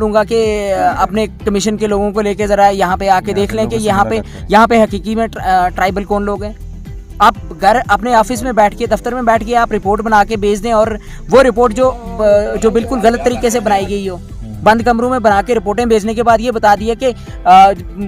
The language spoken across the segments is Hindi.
लूँगा कि अपने कमीशन के लोगों को लेके ज़रा यहाँ पे आके देख लें कि यहाँ पे हकीकी में ट्राइबल कौन लोग हैं। आप घर अपने ऑफिस में बैठ के, दफ्तर में बैठ के आप रिपोर्ट बना के भेज दें, और वो रिपोर्ट जो बिल्कुल गलत तरीके से बनाई गई हो, बंद कमरों में बना के रिपोर्टें भेजने के बाद ये बता दिया कि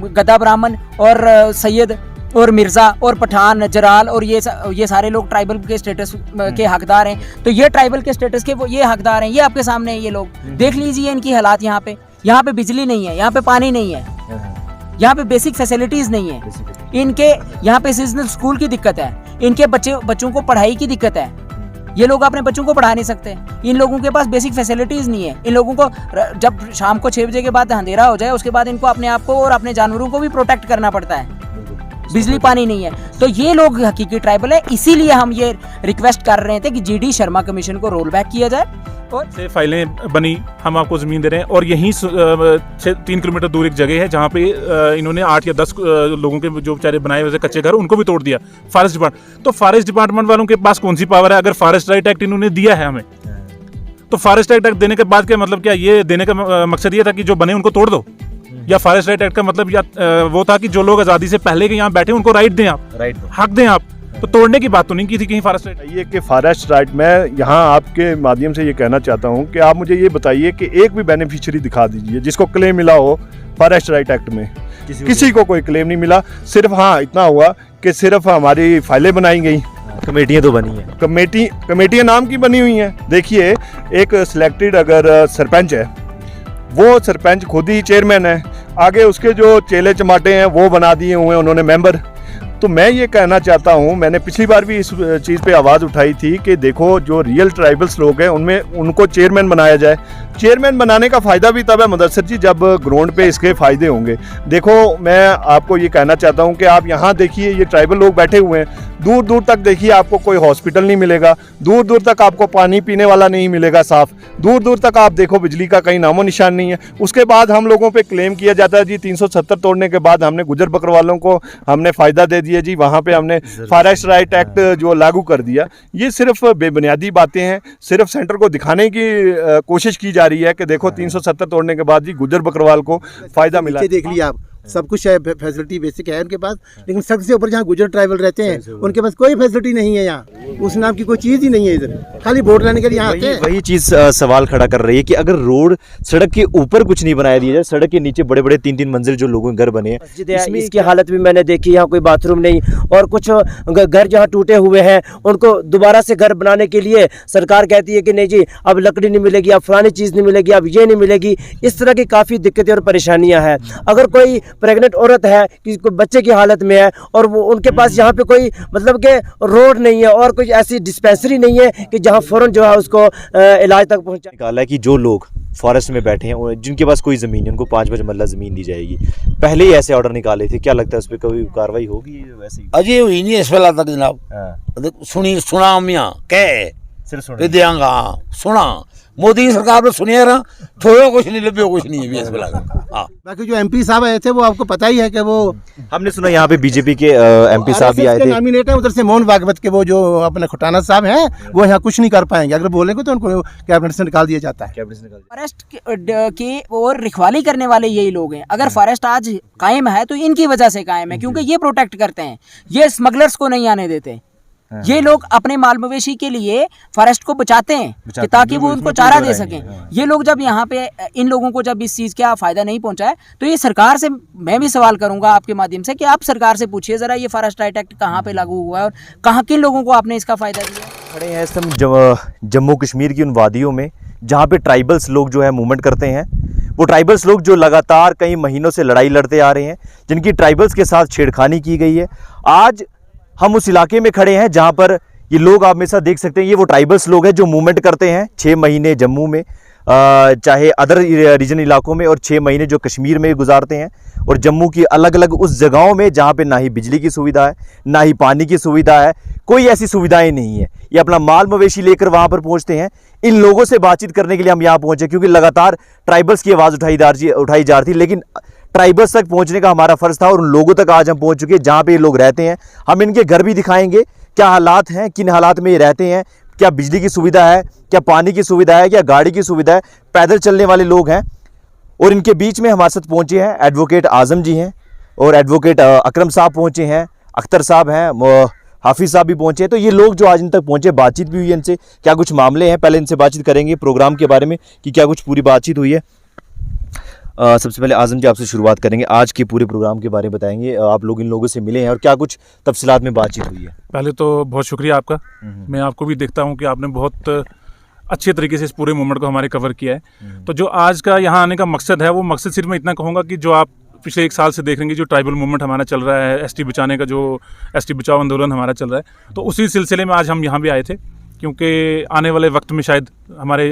गद्दा ब्राह्मण और सैयद और मिर्ज़ा और पठान जराल और ये सारे लोग ट्राइबल के स्टेटस के हकदार हैं, तो ये ट्राइबल के स्टेटस के ये हकदार हैं, ये आपके सामने हैं। ये लोग देख लीजिए इनकी हालात। यहाँ पे बिजली नहीं है, यहाँ पे पानी नहीं है, यहाँ पे बेसिक फैसिलिटीज़ नहीं है, इनके यहाँ पे सीजनल स्कूल की दिक्कत है, इनके बच्चों को पढ़ाई की दिक्कत है, ये लोग अपने बच्चों को पढ़ा नहीं सकते, इन लोगों के पास बेसिक फैसिलिटीज़ नहीं है। इन लोगों को जब शाम को 6 बजे के बाद अंधेरा हो जाए, उसके बाद इनको अपने आप को और अपने जानवरों को भी प्रोटेक्ट करना पड़ता है, बिजली पानी नहीं है। तो ये लोग हकीकी ट्राइबल है, इसीलिए हम ये रिक्वेस्ट कर रहे थे कि जीडी शर्मा कमीशन को रोल बैक किया जाए और से फाइलें बनी, हम आपको ज़मीन दे रहे हैं, और यहीं 3 किलोमीटर दूर एक जगह है जहाँ पे इन्होंने 8 या 10 लोगों के जो बेचारे बनाए हुए कच्चे घर, उनको भी तोड़ दिया फॉरेस्ट डिपार्टमेंट। तो फॉरेस्ट डिपार्टमेंट वालों के पास कौन सी पावर है? अगर फॉरेस्ट राइट एक्ट इन्होंने दिया है हमें, तो फॉरेस्ट राइट एक्ट देने के बाद क्या मतलब, क्या ये देने का मकसद ये था कि जो बने उनको तोड़ दो? या फॉरेस्ट राइट एक्ट का मतलब या वो था कि जो लोग आज़ादी से पहले के यहाँ बैठे उनको राइट दें, आप हक दें आप, तो तोड़ने की बात तो नहीं की थी कहीं फॉरेस्ट राइट। ये कि फॉरेस्ट राइट, मैं यहाँ आपके माध्यम से ये कहना चाहता हूँ कि आप मुझे ये बताइए कि एक भी बेनिफिशियरी दिखा दीजिए जिसको क्लेम मिला हो फॉरेस्ट राइट एक्ट में। किसी को कोई क्लेम नहीं मिला। सिर्फ हाँ इतना हुआ कि सिर्फ हमारी फाइलें बनाई गई, कमेटियाँ तो बनी हैं, कमेटियाँ नाम की बनी हुई हैं। देखिए, एक सिलेक्टेड अगर सरपंच है, वो सरपंच खुद ही चेयरमैन है, आगे उसके जो चेले चमाटे हैं वो बना दिए हुए हैं उन्होंने मेंबर। तो मैं ये कहना चाहता हूँ, मैंने पिछली बार भी इस चीज़ पे आवाज़ उठाई थी कि देखो जो रियल ट्राइबल्स लोग हैं उनमें उनको चेयरमैन बनाया जाए। चेयरमैन बनाने का फ़ायदा भी तब है मुदस्सिर जी जब ग्राउंड पे इसके फ़ायदे होंगे। देखो, मैं आपको ये कहना चाहता हूँ कि आप यहाँ देखिए, ये ट्राइबल लोग बैठे हुए हैं, दूर दूर तक देखिए आपको कोई हॉस्पिटल नहीं मिलेगा, दूर दूर तक आपको पानी पीने वाला नहीं मिलेगा साफ़, दूर दूर तक आप देखो बिजली का कहीं नामो निशान नहीं है। उसके बाद हम लोगों पे क्लेम किया जाता है जी 370 तोड़ने के बाद हमने गुजर बकरवालों को हमने फ़ायदा दे दिया जी, वहाँ पे हमने फॉरेस्ट राइट एक्ट जो लागू कर दिया। ये सिर्फ बेबुनियादी बातें हैं, सिर्फ सेंटर को दिखाने की कोशिश की जा रही है कि देखो 370 तोड़ने के बाद जी गुजर बकरवाल को फ़ायदा मिला। देख लिया आप, सब कुछ है, फैसिलिटी बेसिक है उनके पास, लेकिन सड़क से ऊपर जहाँ गुजर ट्राइबल रहते हैं उनके पास कोई फैसिलिटी नहीं है। यहाँ उस नाम की कोई चीज़ ही नहीं है, इधर खाली वोट लेने के लिए यहाँ आते हैं। वही चीज़ सवाल खड़ा कर रही है कि अगर रोड सड़क के ऊपर कुछ नहीं बनाया दिया जाए, सड़क के नीचे बड़े बड़े 3-3 मंजिल जो लोगों के घर बने हैं, इसकी हालत भी मैंने देखी, यहाँ कोई बाथरूम नहीं, और कुछ घर जहाँ टूटे हुए हैं उनको दोबारा से घर बनाने के लिए सरकार कहती है कि नहीं जी अब लकड़ी नहीं मिलेगी, अब फलानी चीज़ नहीं मिलेगी, अब ये नहीं मिलेगी। इस तरह की काफ़ी दिक्कतें और परेशानियाँ हैं। अगर कोई प्रेग्नेंट औरत है कि कोई बच्चे की हालत में है और वो उनके पास यहाँ पे कोई मतलब के रोड नहीं है और कोई ऐसी डिस्पेंसरी नहीं है कि जहाँ फौरन जो है उसको इलाज तक पहुँचा। निकाला है कि जो लोग फॉरेस्ट में बैठे हैं जिनके पास कोई ज़मीन है उनको 5 मरला ज़मीन दी जाएगी। पहले ही ऐसे ऑर्डर निकाले थे, क्या लगता है उस पर कोई कार्रवाई होगी? वैसे ही अजय हुई नहीं इस वेला तक जनाब। सुना मियाँ कह देंगा सुना मोदी सरकार ने सुनिया रहा, थोड़ा कुछ नहीं लगे, कुछ नहीं है इस वेला। बाकी जो एमपी साहब आए थे वो आपको पता ही है कि वो हमने सुना यहाँ पे बीजेपी के एमपी साहब भी आए थे, नॉमिनेट है उधर से मोहन भागवत के, वो जो अपने खुटाना साहब हैं वो यहाँ कुछ नहीं कर पाएंगे। अगर बोलेंगे तो उनको कैबिनेट से निकाल दिया जाता है। फॉरेस्ट की और रखवाली करने वाले यही लोग हैं। अगर फॉरेस्ट आज कायम है तो इनकी वजह से कायम है, क्योंकि ये प्रोटेक्ट करते हैं, ये स्मगलर्स को नहीं आने देते। ये लोग अपने माल मवेशी के लिए फॉरेस्ट को बचाते हैं कि ताकि वो उनको चारा दे सकें। ये लोग जब यहाँ पे इन लोगों को जब इस चीज़ का फ़ायदा नहीं पहुँचा है तो ये सरकार से मैं भी सवाल करूँगा आपके माध्यम से कि आप सरकार से पूछिए ज़रा ये फॉरेस्ट राइट एक्ट कहाँ पे लागू हुआ है और कहाँ किन लोगों को आपने इसका फ़ायदा दिया। खड़े हैं इस समय जम्मू कश्मीर की उन वादियों में जहाँ पे ट्राइबल्स लोग जो है मूवमेंट करते हैं। वो ट्राइबल्स लोग जो लगातार कई महीनों से लड़ाई लड़ते आ रहे हैं, जिनकी ट्राइबल्स के साथ छेड़खानी की गई है। आज हम उस इलाके में खड़े हैं जहां पर ये लोग आप हमेशा देख सकते हैं, ये वो ट्राइबल्स लोग हैं जो मूवमेंट करते हैं 6 महीने जम्मू में, चाहे अदर रीजन इलाकों में, और 6 महीने जो कश्मीर में गुजारते हैं, और जम्मू की अलग अलग उस जगहों में जहां पे ना ही बिजली की सुविधा है, ना ही पानी की सुविधा है, कोई ऐसी सुविधाएं नहीं है। ये अपना माल मवेशी लेकर वहां पर पहुंचते हैं। इन लोगों से बातचीत करने के लिए हम यहाँ पहुंचे क्योंकि लगातार ट्राइबल्स की आवाज़ उठाई जा रही थी, लेकिन ट्राइबल्स तक पहुंचने का हमारा फर्ज था और उन लोगों तक आज हम पहुंच चुके हैं जहां पे ये लोग रहते हैं। हम इनके घर भी दिखाएंगे, क्या हालात हैं, किन हालात में ये रहते हैं, क्या बिजली की सुविधा है, क्या पानी की सुविधा है, क्या गाड़ी की सुविधा है, पैदल चलने वाले लोग हैं। और इनके बीच में हमारे साथ पहुंचे हैं एडवोकेट आजम जी हैं और एडवोकेट अकरम साहब पहुंचे हैं, अख्तर साहब हैं, हाफिज साहब भी पहुंचे हैं। तो ये लोग जो आज इन तक पहुंचे, बातचीत भी हुई है इनसे, क्या कुछ मामले हैं पहले इनसे बातचीत करेंगे प्रोग्राम के बारे में कि क्या कुछ पूरी बातचीत हुई है। सबसे पहले आजम जी आपसे शुरुआत करेंगे, आज के पूरे प्रोग्राम के बारे में बताएंगे। आप लोग इन लोगों से मिले हैं और क्या कुछ तफसीलात में बातचीत हुई है। पहले तो बहुत शुक्रिया आपका। मैं आपको भी देखता हूँ कि आपने बहुत अच्छे तरीके से इस पूरे मूवमेंट को हमारे कवर किया है। तो जो आज का यहाँ आने का मकसद है, वो मकसद सिर्फ मैं इतना कहूँगा कि जो आप पिछले 1 साल से देख रहेंगे, जो ट्राइबल मूवमेंट हमारा चल रहा है, एसटी बचाने का जो एसटी बचाओ आंदोलन हमारा चल रहा है, तो उसी सिलसिले में आज हम यहाँ भी आए थे। क्योंकि आने वाले वक्त में शायद हमारे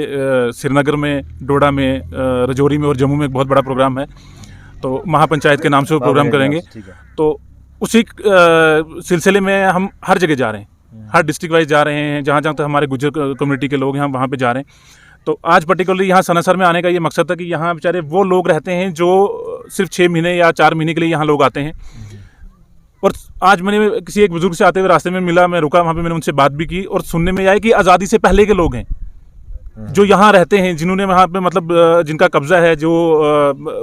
श्रीनगर में, डोडा में, राजौरी में और जम्मू में एक बहुत बड़ा प्रोग्राम है, तो महापंचायत के नाम से वो प्रोग्राम करेंगे। तो उसी सिलसिले में हम हर जगह जा रहे हैं, हर डिस्ट्रिक्ट वाइज जा रहे हैं, जहाँ जहाँ तक हमारे गुज्जर कम्युनिटी के लोग हैं वहाँ पे जा रहे हैं। तो आज पर्टिकुलरली यहाँ सनासर में आने का ये मकसद था कि यहाँ बेचारे वो लोग रहते हैं जो सिर्फ 6 महीने या 4 महीने के लिए यहाँ लोग आते हैं। और आज मैंने किसी एक बुजुर्ग से आते हुए रास्ते में मिला, मैं रुका वहाँ पे, मैंने उनसे बात भी की और सुनने में आया कि आज़ादी से पहले के लोग हैं जो यहाँ रहते हैं, जिन्होंने वहाँ पे मतलब जिनका कब्जा है, जो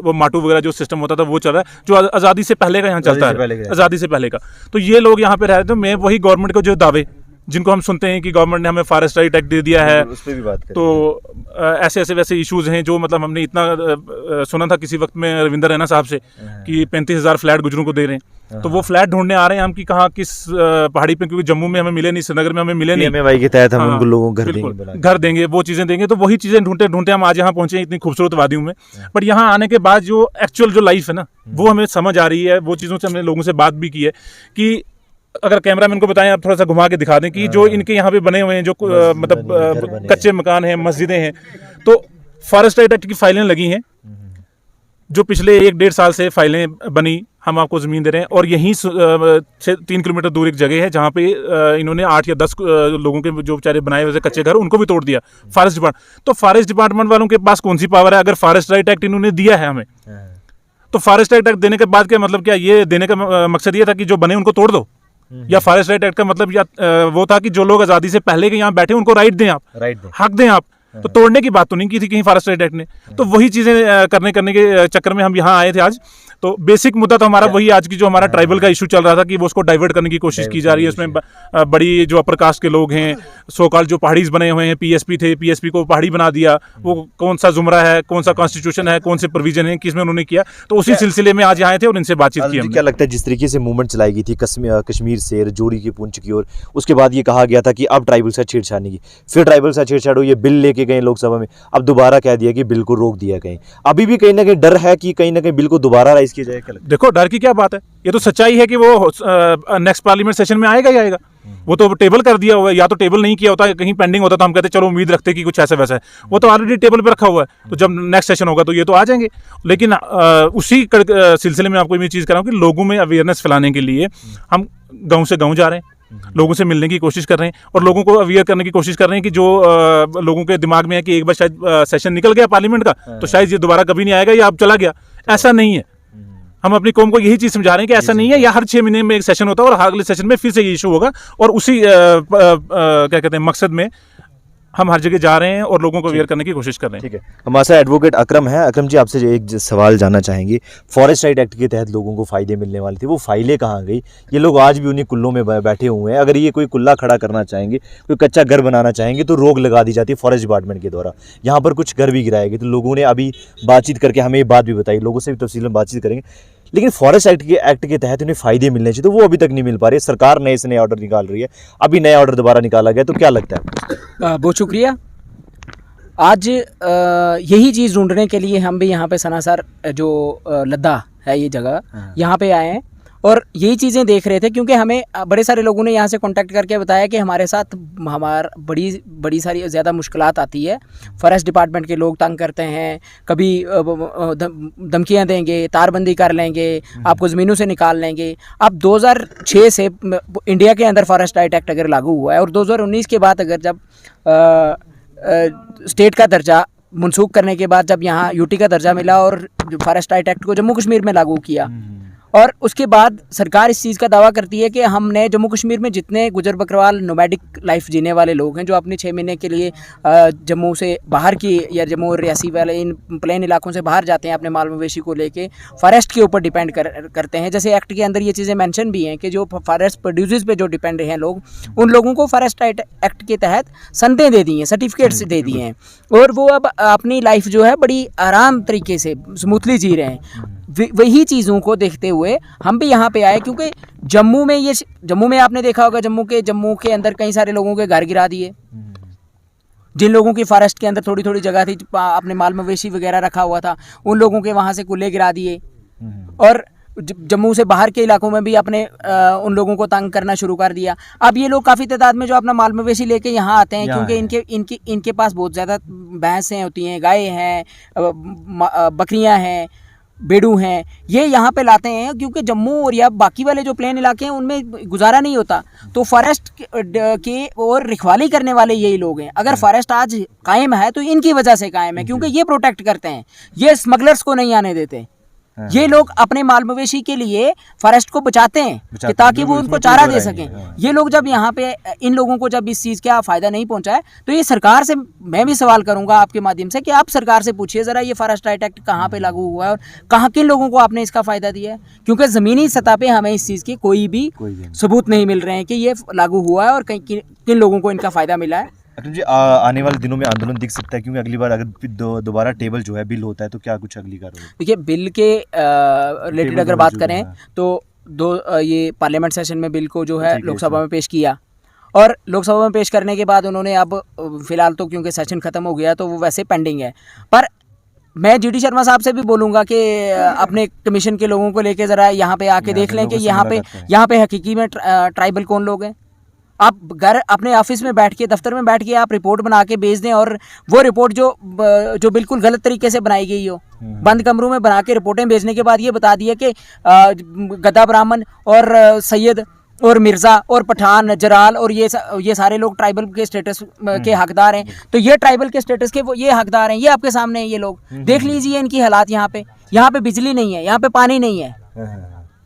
वो माटू वगैरह जो सिस्टम होता था वो चल रहा है, जो आज़ादी से पहले का यहाँ चलता है, आज़ादी से पहले का। तो ये लोग यहाँ पे रह रहे थे। मैं वही गवर्नमेंट के जो दावे जिनको हम सुनते हैं कि गवर्नमेंट ने हमें फॉरेस्ट राइट एक्ट दे दिया है, उस पे भी बात करें। तो ऐसे ऐसे वैसे इश्यूज़ हैं जो मतलब हमने इतना सुना था किसी वक्त में रविंदर रैना साहब से कि 35,000 फ्लैट गुजरों को दे रहे हैं। तो वो फ्लैट ढूंढने आ रहे हैं हम कि कहाँ किस पहाड़ी पे, क्योंकि जम्मू में हमें मिले नहीं, श्रीनगर में हमें मिले नहीं। PMAY के तहत हम हाँ, उनको लोगों को घर देंगे, वो चीज़ें देंगे। तो वही चीज़ें ढूंढते ढूंढते हम आज यहाँ पहुँचे हैं, इतनी खूबसूरत वादियों में। बट यहाँ आने के बाद जो एक्चुअल जो लाइफ है ना, वो हमें समझ आ रही है। वो चीज़ों से हमने लोगों से बात भी की है कि अगर कैमरामैन को बताएं, आप थोड़ा सा घुमा के दिखा दें कि जो इनके यहाँ पे बने हुए हैं, जो मतलब कच्चे मकान हैं, मस्जिदें हैं, तो फॉरेस्ट राइट एक्ट की फाइलें लगी हैं, जो पिछले 1-1.5 साल से फाइलें बनी, हम आपको ज़मीन दे रहे हैं। और यहीं 3 किलोमीटर दूर एक जगह है जहाँ पे इन्होंने 8 या 10 लोगों के जो बेचारे बनाए हुए कच्चे घर, उनको भी तोड़ दिया फॉरेस्ट डिपार्टमेंट। तो फॉरेस्ट डिपार्टमेंट वालों के पास कौन सी पावर है? अगर फॉरेस्ट राइट एक्ट इन्होंने दिया है हमें, तो फॉरेस्ट राइट एक्ट देने के बाद क्या मतलब, क्या ये देने का मकसद ये था कि जो बने उनको तोड़ दो? या फॉरेस्ट राइट एक्ट का मतलब या वो था कि जो लोग आज़ादी से पहले के यहाँ बैठे उनको राइट दें, आप हक दें आप? तो तोड़ने की बात तो नहीं की थी कहीं फॉरेस्ट राइट एक्ट ने। तो वही चीज़ें करने के चक्कर में हम यहाँ आए थे आज। तो बेसिक मुद्दा तो हमारा वही आज की जो हमारा ट्राइबल का इशू चल रहा था कि वो उसको डाइवर्ट करने की कोशिश की जा रही है। उसमें बड़ी जो अपर कास्ट के लोग हैं, सोकाल जो पहाड़ीज बने हुए हैं, पीएसपी थे, पीएसपी को पहाड़ी बना दिया। वो कौन सा जुमरा है, कौन सा कॉन्स्टिट्यूशन है, कौन से प्रोविजन है, किसमें उन्होंने किया। तो उसी सिलसिले में आज आए थे और इनसे बातचीत की हमने। क्या लगता है जिस तरीके से मूवमेंट चलाई गई थी कश्मीर से राजौरी की, पुंछ की ओर, उसके बाद ये कहा गया था कि अब ट्राइबल से छेड़छाड़ की, फिर ट्राइबल से छेड़छाड़ हुई, ये बिल लेके गए लोकसभा में, अब दोबारा कह दिया कि बिल को रोक दिया कहीं। अभी भी कहीं ना कहीं डर है कि कहीं ना कहीं बिल को दोबारा राइज किया जाए। देखो डर की क्या बात है, ये तो सच्चाई है कि वो नेक्स्ट पार्लियामेंट सेशन में आएगा ही आएगा। वो तो टेबल कर दिया हुआ है, या तो टेबल नहीं किया होता, कहीं पेंडिंग होता तो हम कहते चलो उम्मीद रखते कि कुछ ऐसा वैसा है। वो तो ऑलरेडी टेबल पे रखा हुआ है, तो जब नेक्स्ट सेशन होगा तो ये तो आ जाएंगे। लेकिन उसी सिलसिले में आपको ये चीज़ कर रहा हूँ कि लोगों में अवेयरनेस फैलाने के लिए हम गाँव से गाँव जा रहे हैं, लोगों से मिलने की कोशिश कर रहे हैं और लोगों को अवेयर करने की कोशिश कर रहे हैं कि जो लोगों के दिमाग में है कि एक बार शायद सेशन निकल गया पार्लियामेंट का, तो शायद ये दोबारा कभी नहीं आएगा या अब चला गया। ऐसा नहीं है। हम अपनी कौम को यही चीज़ समझा रहे हैं कि ऐसा नहीं है, या हर 6 महीने में एक सेशन होता है और अगले सेशन में फिर से ये इशू होगा। और उसी क्या कहते हैं मकसद में हम हर जगह जा रहे हैं और लोगों को अवेयर करने की कोशिश कर रहे हैं। ठीक है, हमारे साथ एडवोकेट अकरम है। अकरम जी, आपसे एक सवाल जानना चाहेंगे। फॉरेस्ट राइट एक्ट के तहत लोगों को फ़ायदे मिलने वाले थे, वो फाइलें कहाँ गई? ये लोग आज भी उन्हीं कुल्लों में बैठे हुए हैं। अगर ये कोई कुल्ला खड़ा करना चाहेंगे, कोई कच्चा घर बनाना चाहेंगे, तो रोक लगा दी जाती है फॉरेस्ट डिपार्टमेंट के द्वारा। यहाँ पर कुछ घर भी गिराए गए। तो लोगों ने अभी बातचीत करके हमें ये बात भी बताई, लोगों से भी तफसील में बातचीत करेंगे। लेकिन फॉरेस्ट एक्ट के तहत उन्हें फ़ायदे मिलने चाहिए, तो वो अभी तक नहीं मिल पा रहे। सरकार नए से नए ऑर्डर निकाल रही है, अभी नया ऑर्डर दोबारा निकाला गया, तो क्या लगता है? बहुत शुक्रिया। आज यही चीज़ ढूंढने के लिए हम भी यहाँ पे सनासर जो लद्दा है ये जगह, यहाँ पे आए हैं और यही चीज़ें देख रहे थे। क्योंकि हमें बड़े सारे लोगों ने यहाँ से कांटेक्ट करके बताया कि हमारे साथ बड़ी सारी ज़्यादा मुश्किलात आती है। फॉरेस्ट डिपार्टमेंट के लोग तंग करते हैं, कभी धमकियाँ देंगे, तारबंदी कर लेंगे, आपको ज़मीनों से निकाल लेंगे। अब 2006 से इंडिया के अंदर फॉरेस्ट राइट एक्ट अगर लागू हुआ है और 2019 के बाद अगर जब स्टेट का दर्जा मनसूख करने के बाद जब यहाँ यूटी का दर्जा मिला और फॉरेस्ट राइट एक्ट को जम्मू कश्मीर में लागू किया और उसके बाद सरकार इस चीज़ का दावा करती है कि हमने जम्मू कश्मीर में जितने गुजर बकरवाल नोमैडिक लाइफ जीने वाले लोग हैं, जो अपने 6 महीने के लिए जम्मू से बाहर की या जम्मू और रियासी वाले इन प्लेन इलाकों से बाहर जाते हैं अपने माल मवेशी को लेके, फॉरेस्ट के ऊपर डिपेंड करते हैं। जैसे एक्ट के अंदर ये चीज़ें मेंशन भी हैं कि जो फॉरेस्ट प्रोड्यूसर्स पे जो डिपेंड हैं लोग, उन लोगों को फॉरेस्ट राइट एक्ट के तहत संदें दे दी हैं, सर्टिफिकेट्स दे दिए हैं, और वो अब अपनी लाइफ जो है बड़ी आराम तरीके से स्मूथली जी रहे हैं। वही चीज़ों को देखते हुए हम भी यहाँ पे आए, क्योंकि जम्मू में आपने देखा होगा, जम्मू के अंदर कई सारे लोगों के घर गिरा दिए, जिन लोगों की फॉरेस्ट के अंदर थोड़ी थोड़ी जगह थी, अपने माल मवेशी वगैरह रखा हुआ था, उन लोगों के वहाँ से कुल्ले गिरा दिए, और जम्मू से बाहर के इलाकों में भी अपने उन लोगों को तंग करना शुरू कर दिया। अब ये लोग काफ़ी तादाद में जो अपना माल मवेशी लेके यहाँ आते हैं, क्योंकि इनके पास बहुत ज़्यादा भैंसें होती हैं, गाय हैं, बकरियाँ हैं, बेड़ू हैं, ये यहाँ पे लाते हैं, क्योंकि जम्मू और या बाकी वाले जो प्लेन इलाके हैं उनमें गुजारा नहीं होता, तो फॉरेस्ट के और रखवाली करने वाले यही लोग हैं। अगर फॉरेस्ट आज कायम है तो इनकी वजह से कायम है, क्योंकि ये प्रोटेक्ट करते हैं, ये स्मगलर्स को नहीं आने देते। ये लोग अपने माल मवेशी के लिए फॉरेस्ट को बचाते हैं कि ताकि वो उनको चारा दे सकें। ये लोग जब यहाँ पे इन लोगों को जब इस चीज़ का फ़ायदा नहीं पहुँचा है, तो ये सरकार से मैं भी सवाल करूँगा आपके माध्यम से कि आप सरकार से पूछिए ज़रा, ये फॉरेस्ट राइट एक्ट कहाँ पे लागू हुआ है और कहाँ किन लोगों को आपने इसका फ़ायदा दिया है, क्योंकि ज़मीनी सतह पर हमें इस चीज़ के कोई भी सबूत नहीं मिल रहे हैं कि ये लागू हुआ है और किन लोगों को इनका फ़ायदा मिला है। अक्तम जी, आने वाले दिनों में आंदोलन दिख सकता है, क्योंकि अगली बार अगर दोबारा टेबल जो है बिल होता है तो क्या कुछ अगली कार्रवाई? देखिए, बिल के रिलेटेड अगर बात करें तो ये पार्लियामेंट सेशन में बिल को जो है लोकसभा में पेश किया, और लोकसभा में पेश करने के बाद उन्होंने अब फिलहाल तो क्योंकि सेशन ख़त्म हो गया तो वो वैसे पेंडिंग है, पर मैं GD शर्मा साहब से भी बोलूँगा कि अपने कमीशन के लोगों को लेके ज़रा यहाँ पे आके देख लें कि यहाँ पे हकीकी में ट्राइबल कौन लोग हैं। आप घर अपने ऑफिस में बैठ के, दफ्तर में बैठ के आप रिपोर्ट बना के भेज दें, और वो रिपोर्ट जो बिल्कुल गलत तरीके से बनाई गई हो, बंद कमरों में बना के रिपोर्टें भेजने के बाद ये बता दिया कि गद्दा ब्राह्मण और सैयद और मिर्ज़ा और पठान, जराल और ये सारे लोग ट्राइबल के स्टेटस के हकदार हैं, तो ये ट्राइबल के स्टेटस के वो ये हकदार हैं, ये आपके सामने हैं, ये लोग देख लीजिए इनकी हालात। यहाँ पे बिजली नहीं है, यहाँ पे पानी नहीं है,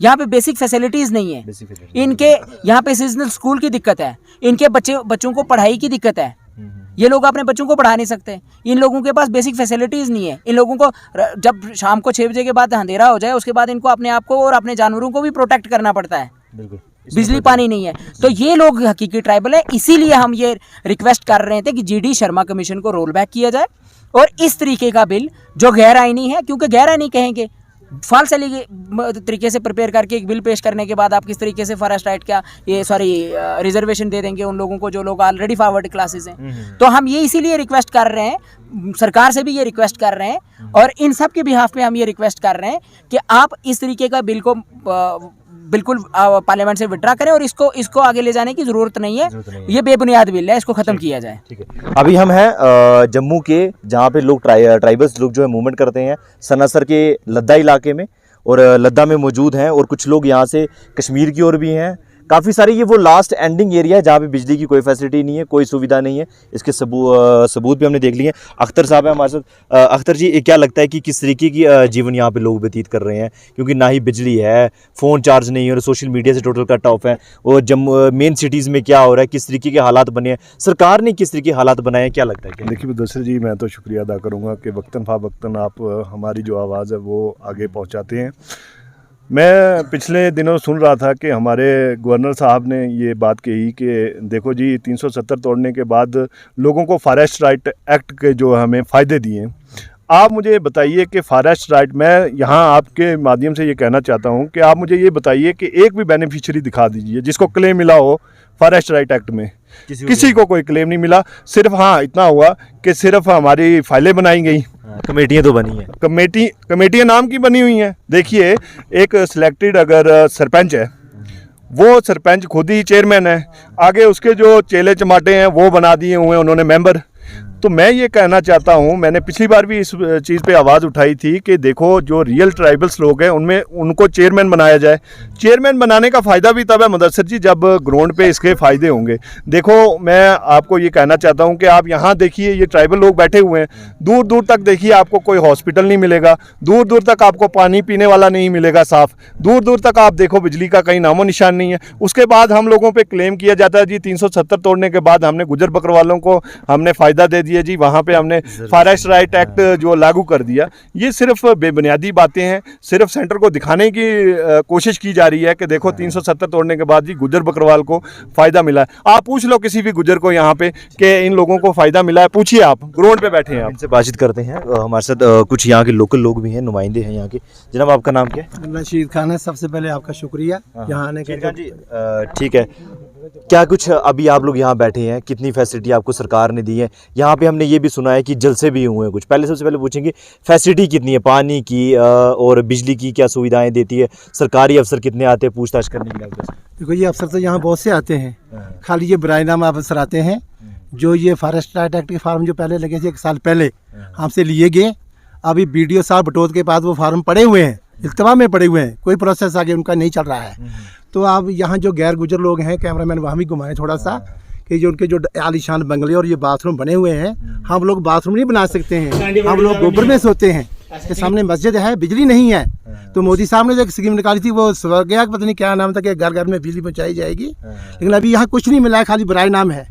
यहाँ पे बेसिक फैसिलिटीज़ नहीं है, इनके यहाँ पे सीजनल स्कूल की दिक्कत है, इनके बच्चों को पढ़ाई की दिक्कत है, ये लोग अपने बच्चों को पढ़ा नहीं सकते, इन लोगों के पास बेसिक फैसिलिटीज़ नहीं है। इन लोगों को जब शाम को 6 बजे के बाद अंधेरा हो जाए, उसके बाद इनको अपने आप को और अपने जानवरों को भी प्रोटेक्ट करना पड़ता है, बिजली पानी नहीं है, तो ये लोग हकीकी ट्राइबल है। इसीलिए हम ये रिक्वेस्ट कर रहे थे कि GD शर्मा कमीशन को रोल बैक किया जाए, और इस तरीके का बिल जो गैर आईनी है, क्योंकि गैर आईनी कहेंगे, फॉल्स तरीके से प्रिपेयर करके एक बिल पेश करने के बाद आप किस तरीके से फॉरेस्ट राइट का रिजर्वेशन दे देंगे उन लोगों को जो लोग ऑलरेडी फॉरवर्ड क्लासेस हैं। तो हम ये इसीलिए रिक्वेस्ट कर रहे हैं, सरकार से भी ये रिक्वेस्ट कर रहे हैं, और इन सब के बिहाफ पे हम ये रिक्वेस्ट कर रहे हैं कि आप इस तरीके का बिल को बिल्कुल पार्लियामेंट से विड्रा करें, और इसको आगे ले जाने की ज़रूरत नहीं है, ये बेबुनियाद बिल है, इसको ख़त्म किया जाए। ठीक है, अभी हम हैं जम्मू के, जहाँ पे लोग ट्राइबल्स लोग जो है मूवमेंट करते हैं सनासर के लद्दा इलाके में, और लद्दा में मौजूद हैं, और कुछ लोग यहाँ से कश्मीर की ओर भी हैं। काफ़ी सारी ये वो लास्ट एंडिंग एरिया है जहाँ पे बिजली की कोई फैसिलिटी नहीं है, कोई सुविधा नहीं है। इसके सबूत भी हमने देख लिए हैं। अख्तर साहब है हमारे साथ। अख्तर जी, क्या लगता है कि किस तरीके की जीवन यहाँ पे लोग व्यतीत कर रहे हैं, क्योंकि ना ही बिजली है, फ़ोन चार्ज नहीं है, और सोशल मीडिया से टोटल कट ऑफ है, और जम्मू मेन सिटीज़ में क्या हो रहा है, किस तरीके के हालात बने हैं, सरकार ने किस तरीके के हालात बनाए हैं, क्या लगता है? देखिए मुदस्सिर जी, मैं तो शुक्रिया अदा करूँगा कि वक्तन फ़ावक्तन आप हमारी जो आवाज़ है वो आगे पहुँचाते हैं। मैं पिछले दिनों सुन रहा था कि हमारे गवर्नर साहब ने ये बात कही कि देखो जी, 370 तोड़ने के बाद लोगों को फॉरेस्ट राइट एक्ट के जो हमें फ़ायदे दिए, आप मुझे बताइए कि फॉरेस्ट राइट, मैं यहाँ आपके माध्यम से ये कहना चाहता हूँ कि आप मुझे ये बताइए कि एक भी बेनिफिशियरी दिखा दीजिए जिसको क्लेम मिला हो फॉरेस्ट राइट एक्ट में। किसी को कोई क्लेम नहीं मिला। सिर्फ हाँ इतना हुआ कि सिर्फ हमारी फाइलें बनाई गई, कमेटियाँ तो बनी हैं, कमेटियाँ नाम की बनी हुई हैं। देखिए, एक सिलेक्टेड अगर सरपंच है, वो सरपंच खुद ही चेयरमैन है, आगे उसके जो चेले चमाटे हैं वो बना दिए हुए हैं उन्होंने मेंबर। तो मैं ये कहना चाहता हूँ, मैंने पिछली बार भी इस चीज़ पे आवाज़ उठाई थी कि देखो जो रियल ट्राइबल्स लोग हैं उनमें उनको चेयरमैन बनाया जाए। चेयरमैन बनाने का फ़ायदा भी तब है मुदस्सिर जी जब ग्राउंड पे इसके फ़ायदे होंगे। देखो मैं आपको ये कहना चाहता हूँ कि आप यहाँ देखिए, ये ट्राइबल लोग बैठे हुए हैं, दूर दूर तक देखिए आपको कोई हॉस्पिटल नहीं मिलेगा, दूर दूर तक आपको पानी पीने वाला नहीं मिलेगा साफ़, दूर दूर तक आप देखो बिजली का कहीं नामो निशान नहीं है। उसके बाद हम लोगों पे क्लेम किया जाता है जी 370 तोड़ने के बाद हमने गुजर बकरवालों को हमने फ़ायदा दे दिया जी, वहाँ पे हमने फॉरेस्ट राइट एक्ट जो लागू कर दिया। ये सिर्फ बेबुनियादी बातें हैं, सिर्फ सेंटर को दिखाने की कोशिश की जा रही है कि देखो 370 तोड़ने के बाद जी गुजर बकरवाल को फ़ायदा मिला है। आप पूछ लो किसी भी गुजर को यहाँ पे कि इन लोगों को फ़ायदा मिला है, पूछिए, आप ग्राउंड पे बैठे हैं, आप इनसे बातचीत करते हैं। हमारे साथ कुछ यहाँ के लोकल लोग भी हैं, नुमाइंदे हैं यहाँ के। जनाब आपका नाम क्या है? रशीद खान है। सबसे पहले आपका शुक्रिया यहाँ आने के लिए। ठीक है, क्या कुछ अभी आप लोग यहाँ बैठे हैं, कितनी फैसिलिटी आपको सरकार ने दी है? यहाँ पे हमने ये भी सुना है कि जलसे भी हुए हैं कुछ। पहले सबसे पहले पूछेंगे फैसिलिटी कितनी है, पानी की और बिजली की क्या सुविधाएं देती है? सरकारी अफसर कितने आते हैं पूछताछ करने के लिए? देखो ये अफसर तो यहाँ बहुत से आते हैं, खाली ये बराईनामा अफसर आते हैं। जो ये फॉरेस्ट राइट एक्ट के फार्म जो पहले लगे थे 1 साल पहले हमसे लिए गए, अभी BDO साहब बटोत के पास वो फार्म पड़े हुए हैं, इल्तवा में पड़े हुए हैं, कोई प्रोसेस आगे उनका नहीं चल रहा है। तो आप यहाँ जो गैर गुजर लोग हैं, कैमरामैन वहाँ भी घुमाएं थोड़ा सा, कि जो उनके जो आलीशान बंगले और ये बाथरूम बने हुए हैं, हम लोग बाथरूम नहीं बना सकते हैं, हम लोग गोबर में सोते हैं। इसके सामने मस्जिद है, बिजली नहीं है। तो मोदी साहब ने जो एक स्कीम निकाली थी वो स्वर्गया, पता नहीं क्या नाम था, कि घर घर में बिजली पहुँचाई जाएगी, लेकिन अभी यहाँ कुछ नहीं मिला है, खाली बराए नाम है।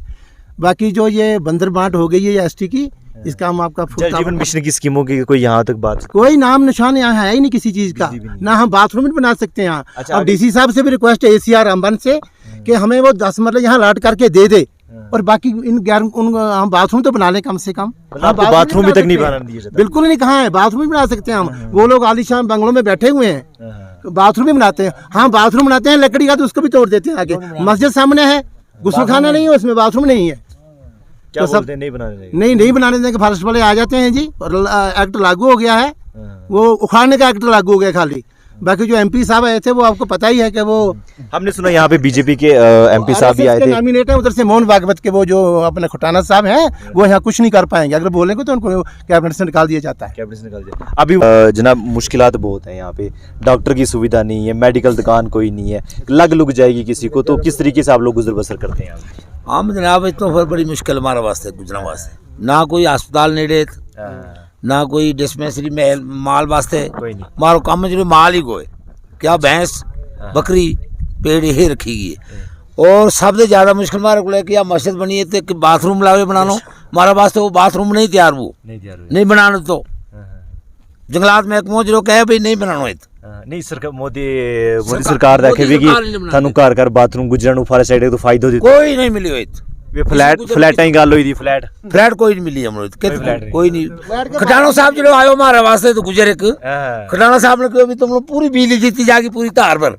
बाकी जो ये बंदर बांट हो गई है ST की, इसका हम आपका जल जीवन मिशन की स्कीमों की कोई यहाँ तक बात? कोई नाम निशान यहाँ है ही नहीं किसी चीज़ का, ना हम बाथरूम भी बना सकते हैं यहाँ। अच्छा, अब DC साहब से भी रिक्वेस्ट है ACR अंबन से कि हमें वो 10 मरले यहाँ लाट करके दे दे, और बाकी इन हम बाथरूम तो बना लें कम से कम। बाथरूम भी तक नहीं बनाने दिए जाते? बिल्कुल नहीं, कहाँ है, बाथरूम भी बना सकते हैं हम। वो लोग आलीशान बंगलों में बैठे हुए हैं, बाथरूम भी बनाते हैं। हाँ बाथरूम बनाते हैं लकड़ी का, तो उसको भी तोड़ देते हैं आगे। मस्जिद सामने है, गुस्ल खाना नहीं है, उसमें बाथरूम नहीं है। क्या तो बोलते हैं, नहीं बनाने देंगे? नहीं बनाने देंगे, फॉरेस्ट वाले आ जाते हैं जी, और एक्ट लागू हो गया है, वो उखाड़ने का एक्ट लागू हो गया खाली। बाकी जो MP साहब आए थे वो आपको पता ही है कि वो, हमने सुना यहाँ पे BJP के MP साहब भी आए थे, नॉमिनेट है उधर से मोहन भागवत के, वो जो अपने खुटाना साहब हैं, वो यहाँ कुछ नहीं कर पाएंगे। अगर बोलेंगे तो उनको कैबिनेट से निकाल दिया जाता है। कैबिनेट से निकाल दिया। अभी जनाब मुश्किलात बहुत हैं यहाँ पे, डॉक्टर की सुविधा नहीं है, मेडिकल दुकान कोई नहीं है, लग लुग जाएगी किसी को, तो किस तरीके से आप लोग गुजर बसर करते हैं? हम जनाब इतना फिर बड़ी मुश्किल हमारे वास्ते गुजरने वास्ते, ना कोई अस्पताल नेड़े, ना कोई डिस्पेंसरी में माल वास्ते, कोई नहीं। मारो काम जो माल ही कोई क्या भैंस बकरी पेड़ ही रखी गई है। और सबसे ज़्यादा मुश्किल मारे को कि मस्जिद बनी है तो बाथरूम लावे बना लो, हमारे वास्ते वो बाथरूम नहीं तैयार, वो नहीं बनाना। तो जंगलात महकमों जो कहे भाई नहीं बनाना है, नहीं सरकार मोदी सरकार रखे भी कि थानू घर घर बाथरूम गुजरन फॉरेस्ट साइड तो फायदा दी, कोई नहीं मिली हुई। फ्लैटां ही गल हुई थी, फ्लैट कोई नहीं मिली हम कोई नहीं। खटाना साहब जो आयो हमारे वास्ते तो गुजर एक खटाना साहब ने कहा भी तुम लोग पूरी बिजली जीती जाएगी पूरी तार पर,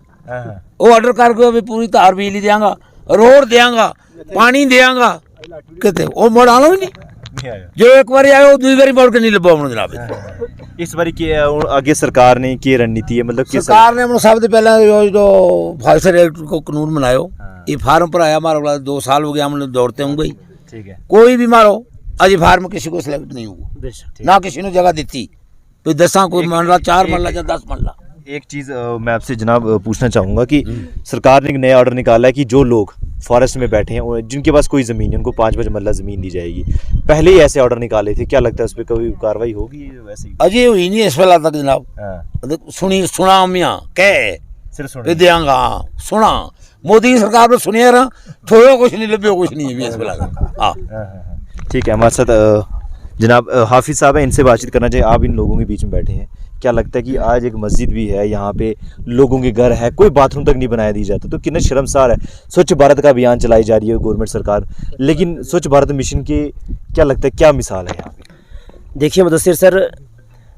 वो ऑर्डर करके अभी पूरी तार बिजली देंगा, रोड देंगा, पानी देंगा, कहते वो मोड़ आना ही नहीं। जो एक बार आयो दूसरी बारी मोड़ के नहीं लबो हम जनाब। इस बारी की आगे सरकार ने की रणनीति है, मतलब सरकार ने सबसे पहले जो फॉरेस्ट एक्ट को कानून बनायो, ये फार्म पर आया हमारे वाला 2 साल हो गया हम लोग दौड़ते होंगे, ठीक है, कोई भी मारो अजी फार्म किसी को सिलेक्ट नहीं हुआ, ना किसी ने जगह दी, तो 10 कोई मरला 4 मरला या 10 मरला। एक चीज़ मैं आपसे जनाब पूछना चाहूँगा कि सरकार ने एक नया ऑर्डर निकाला है कि जो लोग फॉरेस्ट में बैठे हैं जिनके पास कोई ज़मीन है उनको 5 मरला ज़मीन दी जाएगी। पहले ही ऐसे ऑर्डर निकाले थे, क्या लगता है उस पर कभी कार्रवाई होगी? वैसे ही अजय हुई नहीं इस वाला तक जनाब, सुना मियाँ कह देंगा, सुना मोदी सरकार ने सुनिया रहा, थोड़ा कुछ नहीं लभ्यो कुछ नहीं है इस वाला। ठीक है, हमारे साथ जनाब हाफिज़ साहब हैं, इनसे बातचीत करना चाहिए। आप इन लोगों के बीच में बैठे हैं, क्या लगता है कि आज एक मस्जिद भी है यहाँ पे, लोगों के घर है, कोई बाथरूम तक नहीं बनाया दी जाता, तो कितना शर्मसार है। स्वच्छ भारत का अभियान चलाई जा रही है गवर्नमेंट सरकार, लेकिन स्वच्छ भारत मिशन की क्या लगता है क्या मिसाल है यहाँ पे? देखिए मुदस्सिर सर,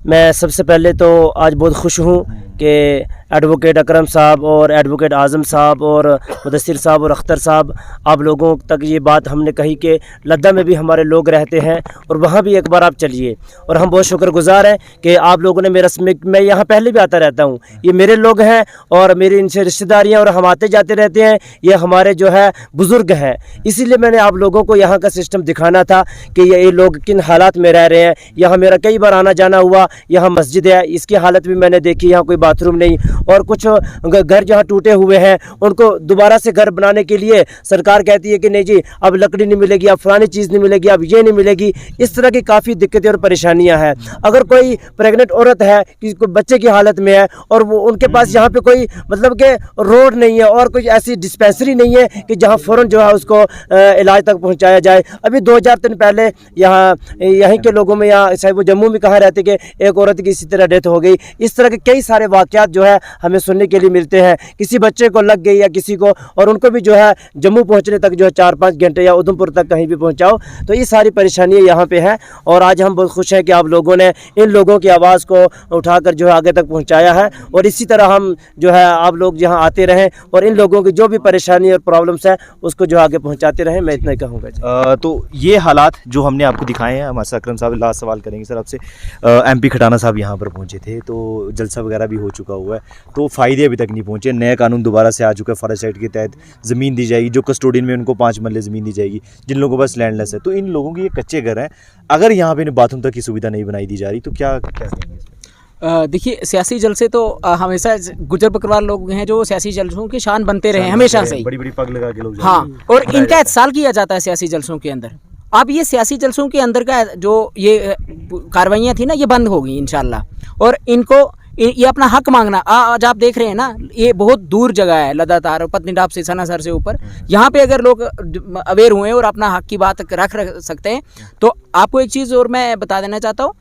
मैं सबसे पहले तो आज बहुत खुश हूँ कि एडवोकेट अकरम साहब और एडवोकेट आज़म साहब और मुदस्सिर साहब और अख्तर साहब, आप लोगों तक ये बात हमने कही कि लद्दा में भी हमारे लोग रहते हैं और वहाँ भी एक बार आप चलिए। और हम बहुत शुक्रगुजार हैं कि आप लोगों ने मेरा, मैं यहाँ पहले भी आता रहता हूँ, ये मेरे लोग हैं और मेरी इनसे रिश्तेदारियाँ और हम आते जाते रहते हैं, ये हमारे जो है बुज़ुर्ग हैं। इसीलिए मैंने आप लोगों को यहाँ का सिस्टम दिखाना था कि ये लोग किन हालात में रह रहे हैं। यहाँ मेरा कई बार आना जाना हुआ, यहाँ मस्जिद है, इसकी हालत भी मैंने देखी, यहाँ कोई बाथरूम नहीं, और कुछ घर जहाँ टूटे हुए हैं उनको दोबारा से घर बनाने के लिए सरकार कहती है कि नहीं जी अब लकड़ी नहीं मिलेगी, अब फलानी चीज़ नहीं मिलेगी, अब ये नहीं मिलेगी। इस तरह की काफ़ी दिक्कतें और परेशानियाँ हैं। अगर कोई प्रेग्नेंट औरत है कि कोई बच्चे की हालत में है और वो उनके पास यहाँ पे कोई मतलब कि रोड नहीं है और कोई ऐसी डिस्पेंसरी नहीं है कि जहाँ फ़ौरन जो है उसको इलाज तक पहुँचाया जाए। अभी 2000 दिन पहले यहीं के लोगों में, यहाँ चाहे वो जम्मू में कहाँ रहते कि एक औरत की इसी तरह डेथ हो गई। इस तरह के कई सारे वाक़यात जो है हमें सुनने के लिए मिलते हैं। किसी बच्चे को लग गई या किसी को, और उनको भी जो है जम्मू पहुंचने तक जो है 4-5 घंटे या उधमपुर तक कहीं भी पहुंचाओ। तो ये सारी परेशानियां यहाँ पे हैं और आज हम बहुत खुश हैं कि आप लोगों ने इन लोगों की आवाज़ को उठाकर जो है आगे तक पहुँचाया है। और इसी तरह हम जो है आप लोग यहाँ आते रहें और इन लोगों की जो भी परेशानी और प्रॉब्लम्स है उसको जो आगे पहुँचाते रहें। मैं इतना ही कहूँगा। तो ये हालात जो हमने आपको दिखाए हैं, हमारे अकरम साहब लास्ट सवाल करेंगे सर आपसे। MP खटाना साहब यहाँ पर पहुँचे थे तो जलसा वगैरह भी हो चुका हुआ है, तो फ़ायदे अभी तक नहीं पहुँचे। नया कानून दोबारा से आ चुका है, फॉरेस्ट एक्ट के तहत ज़मीन दी जाएगी, जो कस्टोडियन में उनको 5 मरले ज़मीन दी जाएगी, जिन लोगों के पास लैंडलेस है। तो इन लोगों की ये कच्चे घर हैं, अगर यहाँ पे बाथरूम तक की सुविधा नहीं बनाई दी जा रही तो क्या कहेंगे? देखिए, सियासी जलसे तो हमेशा गुजर बकरवाल लोग हैं जो सियासी जलसों की शान बनते रहे हमेशा से ही। बड़ी बड़ी पग लगा के लोग, हाँ, और इनका एहतसाल किया जाता है सियासी जलसों के अंदर। अब ये सियासी जलसों के अंदर का जो ये कार्रवाइयाँ थी ना, ये बंद होगी इंशाल्लाह। और इनको ये अपना हक मांगना, आज आप देख रहे हैं ना, ये बहुत दूर जगह है लद्दातार, पत्नीटाप से, सनासर से ऊपर। यहाँ पे अगर लोग अवेयर हुए और अपना हक की बात रख सकते हैं तो आपको एक चीज़ और मैं बता देना चाहता हूँ,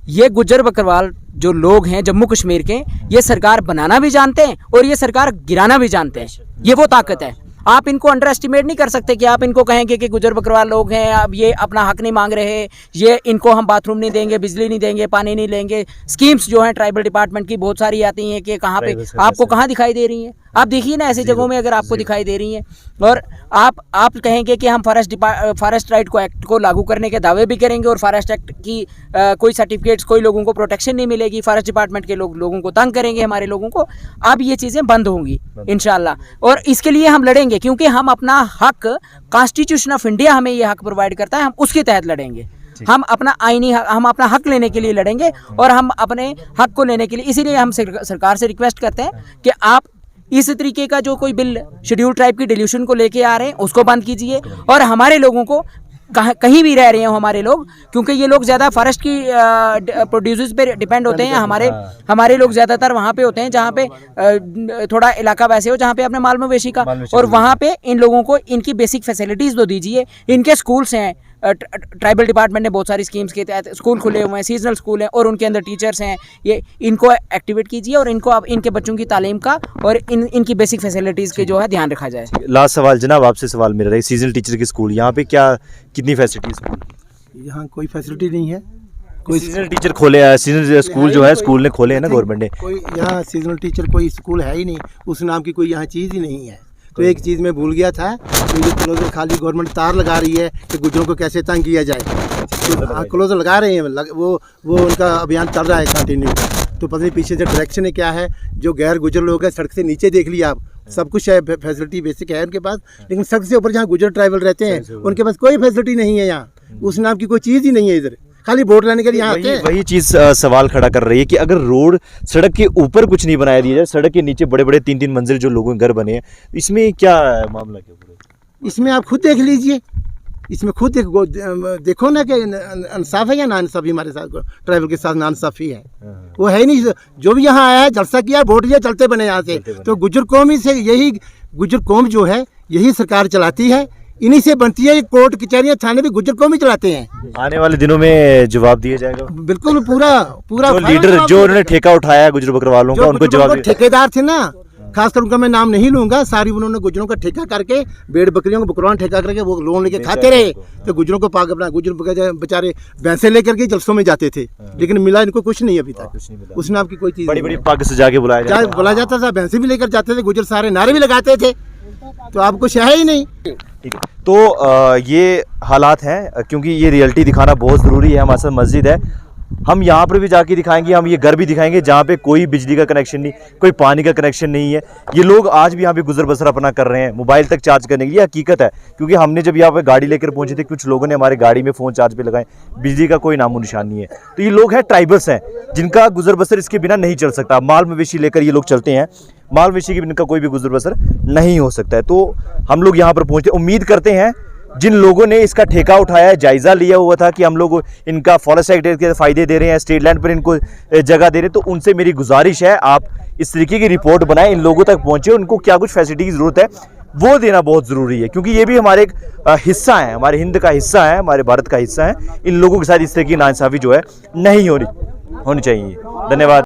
ये गुज्जर बकरवाल जो लोग हैं जम्मू कश्मीर के, ये सरकार बनाना भी जानते हैं और ये सरकार गिराना भी जानते हैं। ये वो ताकत है, आप इनको अंडर एस्टिमेट नहीं कर सकते कि आप इनको कहेंगे कि गुजर बकरवाल लोग हैं, अब ये अपना हक नहीं मांग रहे, ये इनको हम बाथरूम नहीं देंगे, बिजली नहीं देंगे, पानी नहीं लेंगे। स्कीम्स जो हैं ट्राइबल डिपार्टमेंट की बहुत सारी आती हैं कि कहाँ पे आपको कहाँ दिखाई दे रही हैं? आप देखिए ना ऐसी जगहों में अगर आपको दिखाई दे रही हैं। और आप कहेंगे कि हम फॉरेस्ट राइट को एक्ट को लागू करने के दावे भी करेंगे और फॉरेस्ट एक्ट की कोई सर्टिफिकेट्स, कोई लोगों को प्रोटेक्शन नहीं मिलेगी, फॉरेस्ट डिपार्टमेंट के लोगों को तंग करेंगे, हमारे लोगों को। अब ये चीज़ें बंद होंगी इंशाल्लाह और इसके लिए हम लड़ेंगे, क्योंकि हम अपना हक, कॉन्स्टिट्यूशन ऑफ इंडिया हमें ये हक प्रोवाइड करता है, हम उसके तहत लड़ेंगे। हम अपना आईनी हक, हम अपना हक लेने के लिए लड़ेंगे और हम अपने हक को लेने के लिए, इसीलिए हम सरकार से रिक्वेस्ट करते हैं कि आप इस तरीके का जो कोई बिल शेड्यूल ट्राइब की डिल्यूशन को लेके आ रहे हैं उसको बंद कीजिए और हमारे लोगों को कहीं भी रह रहे हैं हमारे लोग, क्योंकि ये लोग ज़्यादा फॉरेस्ट की प्रोड्यूसर्स पे डिपेंड होते हैं। हमारे लोग ज़्यादातर वहाँ पे होते हैं जहाँ पे थोड़ा इलाका वैसे हो जहाँ पे अपने माल मवेशी का, और वहाँ पे इन लोगों को इनकी बेसिक फैसिलिटीज़ तो दीजिए। इनके स्कूल्स हैं, ट्राइबल डिपार्टमेंट ने बहुत सारी स्कीम्स के तहत स्कूल खुले हुए हैं, सीजनल स्कूल हैं और उनके अंदर टीचर्स हैं। ये इनको एक्टिवेट कीजिए और इनको अब इनके बच्चों की तालीम का और इनकी बेसिक फैसिलिटीज़ के जो है ध्यान रखा जाए। लास्ट सवाल जनाब, आपसे सवाल मिल रहा है, सीजनल टीचर की स्कूल यहाँ पे कितनी फैसिलिटीज? यहाँ कोई फैसिलिटी नहीं है। कोई सीजनल टीचर खोले हैं, सीजनल स्कूल जो है स्कूल ने खोले हैं ना गवर्नमेंट ने। कोई यहाँ सीजनल टीचर कोई स्कूल है ही नहीं, उस नाम की कोई यहाँ चीज़ ही नहीं है। तो एक चीज़ मैं भूल गया था, तो ये क्लोजर खाली गवर्नमेंट तार लगा रही है कि गुजरों को कैसे तंग किया जाए। तो क्लोजर लगा रहे हैं, वो उनका अभियान चल रहा है कंटिन्यू। तो पता नहीं पीछे से डायरेक्शन है क्या है। जो गैर गुजर लोग हैं, सड़क से नीचे देख लिया आप, सब कुछ है, फैसिलिटी बेसिक है उनके पास, लेकिन सड़क से ऊपर जहाँ गुजर ट्राइबल रहते हैं उनके पास कोई फैसिलिटी नहीं है। यहाँ उस नाम की कोई चीज़ ही नहीं है, इधर खाली वोट लेने के लिए यहाँ आते हैं। वही चीज़ सवाल खड़ा कर रही है कि अगर रोड, सड़क के ऊपर कुछ नहीं बनाया दिया जाए, सड़क के नीचे बड़े बड़े 3-3 मंजिल जो लोगों के घर बने हैं, इसमें क्या मामला क्या? इसमें आप खुद देख लीजिए, इसमें खुद देखो ना कि इंसाफ है या ना इंसाफी हमारे साथ, ट्राइबल के साथ ना इंसाफी है। वो है नहीं, जो भी यहाँ आया है जलसा किया, वोट दिया, चलते बने यहाँ से। तो गुज्जर कौम ही से, यही गुज्जर कौम जो है यही सरकार चलाती है, इन्हीं से बनती है। कोर्ट कचहरियाँ थाने भी गुज्जर कौम ही चलाते हैं। आने वाले दिनों में जवाब दिया जाएगा बिल्कुल, पूरा जो लीडर, जो उन्होंने ठेका उठाया गुज्जर बकरवालों का, उनको जवाब। ठेकेदार थे ना, खासकर उनका मैं नाम नहीं लूंगा, सारी उन्होंने गुजरों का ठेका करके, भेड़ बकरियों को बकरवान ठेका करके वो लोन लेके खाते रहे। तो गुजरों को पाग अपना गुजर बेचारे भैंसे लेकर के जलसों में जाते थे, लेकिन मिला इनको कुछ नहीं अभी तक। उसने आपकी कोई चीज बड़ी बड़ी पग सजा के बुलाया जाता था, भैंसे भी लेकर जाते थे, गुजर सारे नारे भी लगाते थे, तो आप कुछ है ही नहीं। ठीक है, तो ये हालात हैं, क्योंकि ये रियलिटी दिखाना बहुत ज़रूरी है। हमारे साथ मस्जिद है, हम यहाँ पर भी जाके दिखाएंगे, हम ये घर भी दिखाएंगे जहाँ पे कोई बिजली का कनेक्शन नहीं, कोई पानी का कनेक्शन नहीं है। ये लोग आज भी यहाँ पे गुजर बसर अपना कर रहे हैं, मोबाइल तक चार्ज करने के लिए। हकीकत है, क्योंकि हमने जब यहाँ पे गाड़ी लेकर पहुंचे थे, कुछ लोगों ने हमारे गाड़ी में फ़ोन चार्ज पे लगाए, बिजली का कोई नामो निशान नहीं है। तो ये लोग हैं, ट्राइबल्स हैं, जिनका गुजर बसर इसके बिना नहीं चल सकता। माल मवेशी लेकर ये लोग चलते हैं, माल मवेशी के बिना इनका कोई भी गुजर बसर नहीं हो सकता है। तो हम लोग यहाँ पर पहुँचे, उम्मीद करते हैं जिन लोगों ने इसका ठेका उठाया है, जायज़ा लिया हुआ था कि हम लोग इनका फॉरेस्ट एक्ट के फ़ायदे दे रहे हैं, स्टेट लैंड पर इनको जगह दे रहे हैं, तो उनसे मेरी गुजारिश है आप इस तरीके की रिपोर्ट बनाएं, इन लोगों तक पहुँचे, उनको क्या कुछ फैसिलिटी की ज़रूरत है वो देना बहुत ज़रूरी है, क्योंकि ये भी हमारे एक हिस्सा है, हमारे हिंद का हिस्सा है, हमारे भारत का हिस्सा है। इन लोगों के साथ इस तरह की नाइंसाफ़ी जो है नहीं होनी चाहिए। धन्यवाद।